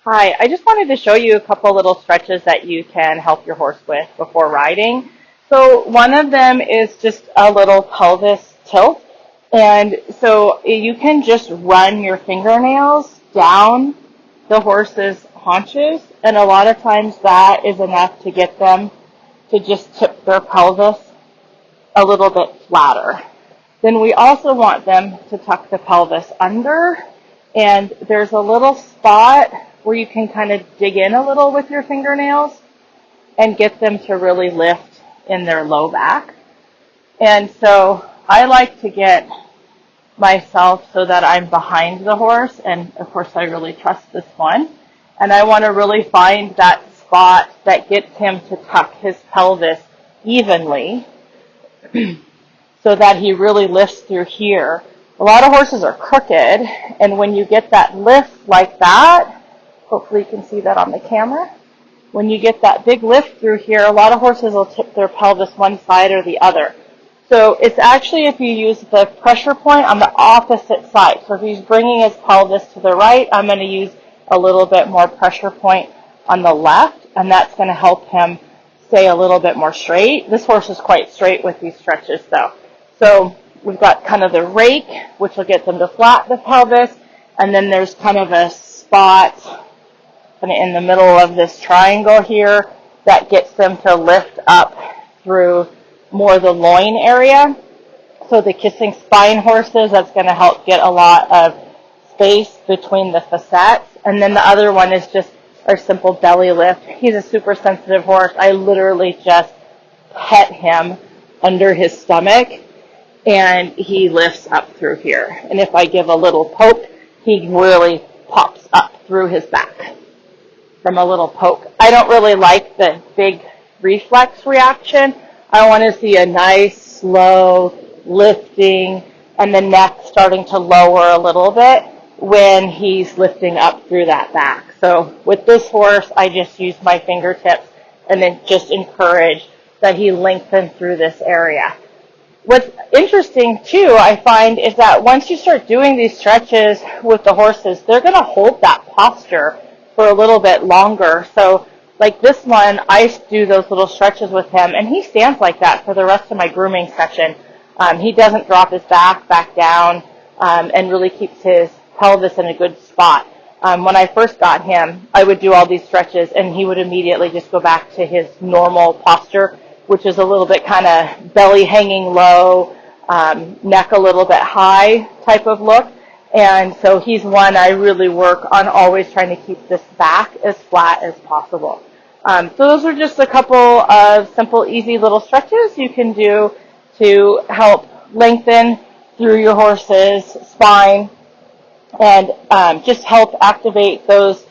Hi, I just wanted to show you a couple little stretches that you can help your horse with before riding. So one of them is just a little pelvis tilt. And so you can just run your fingernails down the horse's haunches. And a lot of times that is enough to get them to just tip their pelvis a little bit flatter. Then we also want them to tuck the pelvis under, and there's a little spot where you can kind of dig in a little with your fingernails and get them to really lift in their low back. And so I like to get myself so that I'm behind the horse, and of course I really trust this one, and I want to really find that spot that gets him to tuck his pelvis evenly so that he really lifts through here. A lot of horses are crooked, and when you get that lift like that, hopefully you can see that on the camera, when you get that big lift through here, a lot of horses will tip their pelvis one side or the other. So it's actually if you use the pressure point on the opposite side. So if he's bringing his pelvis to the right, I'm going to use a little bit more pressure point on the left, and that's going to help him stay a little bit more straight. This horse is quite straight with these stretches though. So we've got kind of the rake, which will get them to flat the pelvis, and then there's kind of a spot kind of in the middle of this triangle here that gets them to lift up through more the loin area. So the kissing spine horses, that's going to help get a lot of space between the facets. And then the other one is just our simple belly lift. He's a super sensitive horse. I literally just pet him under his stomach, and he lifts up through here. And if I give a little poke, he really pops up through his back from a little poke. I don't really like the big reflex reaction. I want to see a nice, slow lifting and the neck starting to lower a little bit when he's lifting up through that back. So with this horse, I just use my fingertips and then just encourage that he lengthen through this area. What's interesting, too, I find, is that once you start doing these stretches with the horses, they're going to hold that posture for a little bit longer. So like this one, I do those little stretches with him, and he stands like that for the rest of my grooming session. He doesn't drop his back down, and really keeps his pelvis in a good spot. When I first got him, I would do all these stretches, and he would immediately just go back to his normal posture, which is a little bit kind of belly hanging low, neck a little bit high type of look. And so he's one I really work on always trying to keep this back as flat as possible. So those are just a couple of simple, easy little stretches you can do to help lengthen through your horse's spine and just help activate those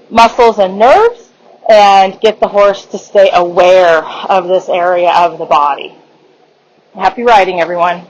muscles and nerves and get the horse to stay aware of this area of the body. Happy riding, everyone.